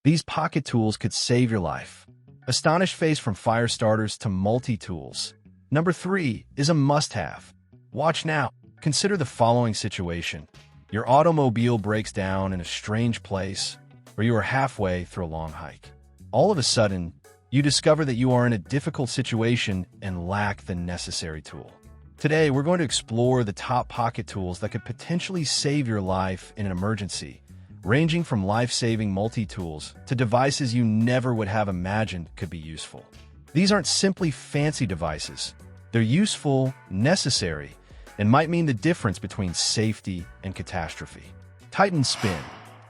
These pocket tools could save your life. Astonished face from fire starters to multi-tools. Number 3 is a must-have. Watch now. Consider the following situation. Your automobile breaks down in a strange place, or you are halfway through a long hike. All of a sudden, you discover that you are in a difficult situation and lack the necessary tool. Today, we're going to explore the top pocket tools that could potentially save your life in an emergency, ranging from life-saving multi-tools to devices you never would have imagined could be useful. These aren't simply fancy devices. They're useful, necessary, and might mean the difference between safety and catastrophe. Titan Spin.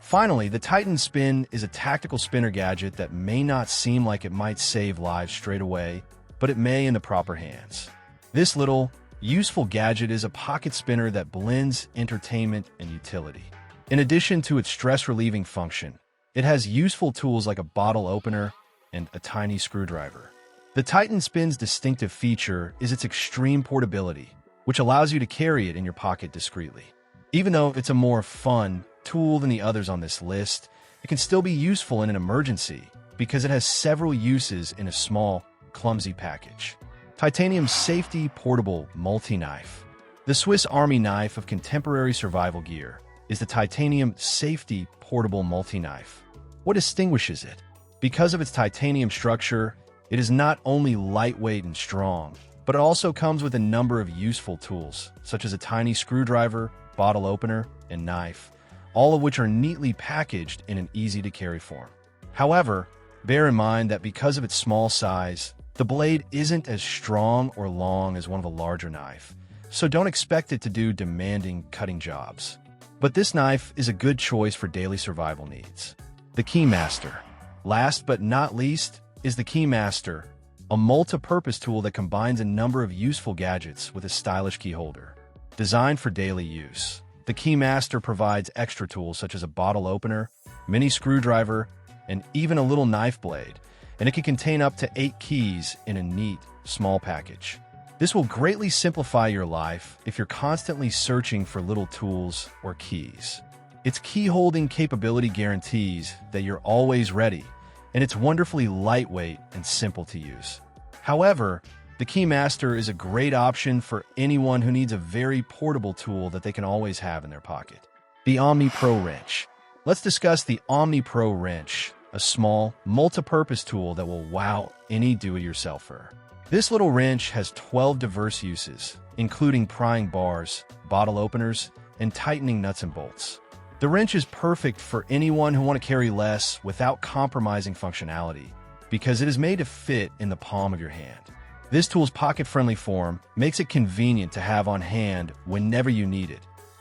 Finally, the Titan Spin is a tactical spinner gadget that may not seem like it might save lives straight away, but it may in the proper hands. This little, useful gadget is a pocket spinner that blends entertainment and utility. In addition to its stress-relieving function, it has useful tools like a bottle opener and a tiny screwdriver. The Titan Spin's distinctive feature is its extreme portability, which allows you to carry it in your pocket discreetly. Even though it's a more fun tool than the others on this list, it can still be useful in an emergency because it has several uses in a small, clumsy package. Titanium Safety Portable Multi-Knife. The Swiss Army knife of contemporary survival gear is the Titanium Safety Portable Multi-Knife. What distinguishes it? Because of its titanium structure, it is not only lightweight and strong, but it also comes with a number of useful tools, such as a tiny screwdriver, bottle opener, and knife, all of which are neatly packaged in an easy-to-carry form. However, bear in mind that because of its small size, the blade isn't as strong or long as one of a larger knife, so don't expect it to do demanding cutting jobs. But this knife is a good choice for daily survival needs. The Keymaster. Last but not least is the Keymaster, a multi-purpose tool that combines a number of useful gadgets with a stylish key holder. Designed for daily use, the Keymaster provides extra tools such as a bottle opener, mini screwdriver, and even a little knife blade, and it can contain up to 8 keys in a neat, small package. This will greatly simplify your life if you're constantly searching for little tools or keys. Its key-holding capability guarantees that you're always ready, and it's wonderfully lightweight and simple to use. However, the Keymaster is a great option for anyone who needs a very portable tool that they can always have in their pocket. The Omni Pro Wrench. Let's discuss the Omni Pro Wrench, a small, multi-purpose tool that will wow any do-it-yourselfer. This little wrench has 12 diverse uses, including prying bars, bottle openers, and tightening nuts and bolts. The wrench is perfect for anyone who wants to carry less without compromising functionality, because it is made to fit in the palm of your hand. This tool's pocket-friendly form makes it convenient to have on hand whenever you need it.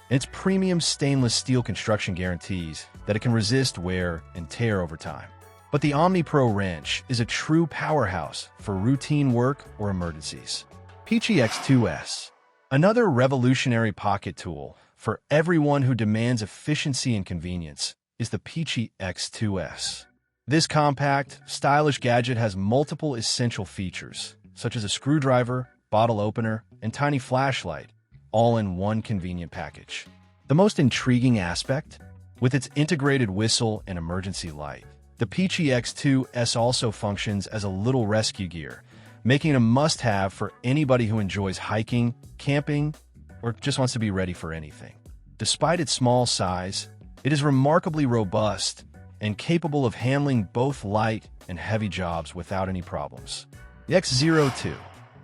And its premium stainless steel construction guarantees that it can resist wear and tear over time. But the Omni Pro Wrench is a true powerhouse for routine work or emergencies. Pikey X2S. Another revolutionary pocket tool for everyone who demands efficiency and convenience is the Pikey X2S. This compact, stylish gadget has multiple essential features, such as a screwdriver, bottle opener, and tiny flashlight, all in one convenient package. The most intriguing aspect? With its integrated whistle and emergency light, the Pikey X2S also functions as a little rescue gear, making it a must-have for anybody who enjoys hiking, camping, or just wants to be ready for anything. Despite its small size, it is remarkably robust and capable of handling both light and heavy jobs without any problems. The X02.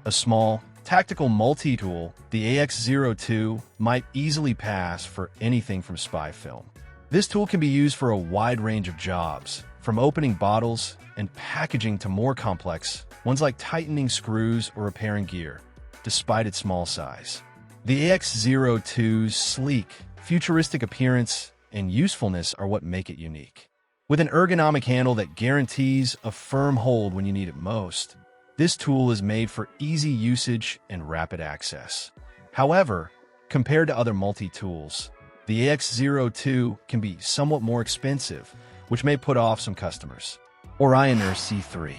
A small, tactical multi-tool, the AX02 might easily pass for anything from spy film. This tool can be used for a wide range of jobs, from opening bottles and packaging to more complex ones like tightening screws or repairing gear, despite its small size. The AX02's sleek, futuristic appearance and usefulness are what make it unique. With an ergonomic handle that guarantees a firm hold when you need it most, this tool is made for easy usage and rapid access. However, compared to other multi-tools, the AX02 can be somewhat more expensive, which may put off some customers. ORION C3.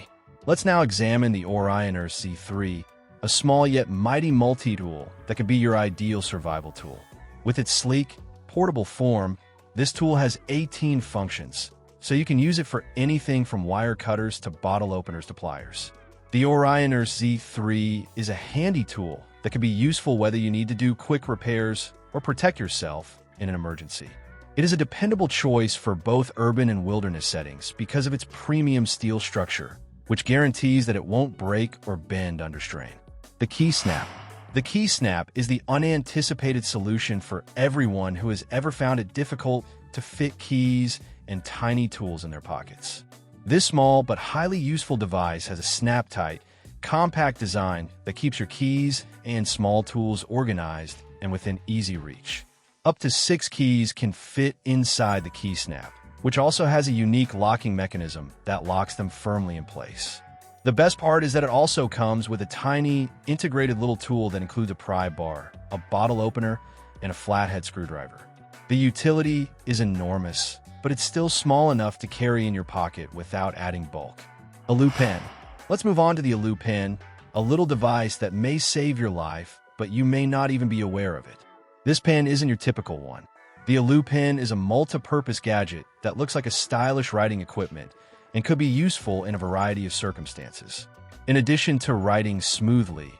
Let's now examine the ORION C3, a small yet mighty multi-tool that could be your ideal survival tool. With its sleek, portable form, this tool has 18 functions, so you can use it for anything from wire cutters to bottle openers to pliers. The ORION Z3 is a handy tool that can be useful whether you need to do quick repairs or protect yourself in an emergency. It is a dependable choice for both urban and wilderness settings because of its premium steel structure, which guarantees that it won't break or bend under strain. The key snap. The key snap is the unanticipated solution for everyone who has ever found it difficult to fit keys and tiny tools in their pockets. This small but highly useful device has a snap-tight, compact design that keeps your keys and small tools organized and within easy reach. Up to 6 keys can fit inside the key snap, which also has a unique locking mechanism that locks them firmly in place. The best part is that it also comes with a tiny, integrated little tool that includes a pry bar, a bottle opener, and a flathead screwdriver. The utility is enormous, but it's still small enough to carry in your pocket without adding bulk. Aloo Pen. Let's move on to the Aloo Pen, a little device that may save your life, but you may not even be aware of it. This pen isn't your typical one. The Aloo Pen is a multi-purpose gadget that looks like a stylish writing equipment and could be useful in a variety of circumstances. In addition to writing smoothly,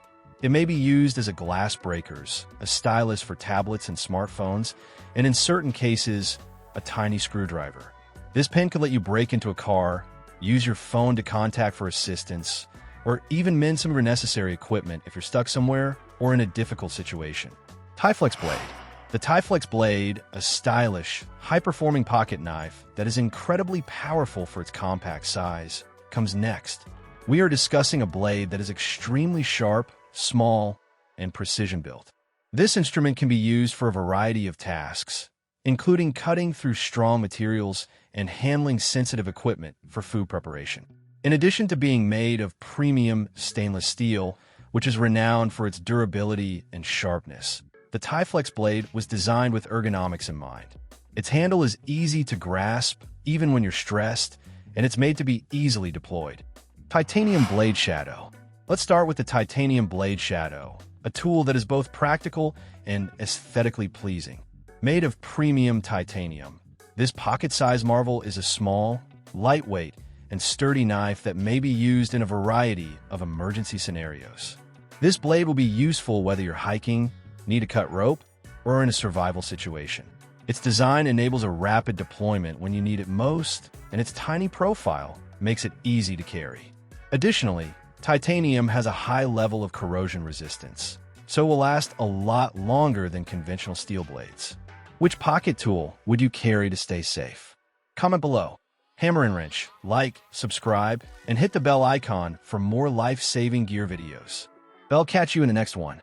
it may be used as a glass breakers, a stylus for tablets and smartphones, and in certain cases, a tiny screwdriver. This pen could let you break into a car, use your phone to contact for assistance, or even mend some of your necessary equipment if you're stuck somewhere or in a difficult situation. Tylex Blade. The Tylex Blade, a stylish, high-performing pocket knife that is incredibly powerful for its compact size, comes next. We are discussing a blade that is extremely sharp, small, and precision-built. This instrument can be used for a variety of tasks, including cutting through strong materials and handling sensitive equipment for food preparation. In addition to being made of premium stainless steel, which is renowned for its durability and sharpness, the Tylex Blade was designed with ergonomics in mind. Its handle is easy to grasp, even when you're stressed, and it's made to be easily deployed. Titanium Blade Shadow. Let's start with the Titanium Blade Shadow, a tool that is both practical and aesthetically pleasing. Made of premium titanium, this pocket-sized marvel is a small, lightweight, and sturdy knife that may be used in a variety of emergency scenarios. This blade will be useful whether you're hiking, need to cut rope, or in a survival situation. Its design enables a rapid deployment when you need it most, and its tiny profile makes it easy to carry. Additionally, titanium has a high level of corrosion resistance, so it will last a lot longer than conventional steel blades. Which pocket tool would you carry to stay safe? Comment below. Hammer and wrench, like, subscribe, and hit the bell icon for more life-saving gear videos. I'll catch you in the next one.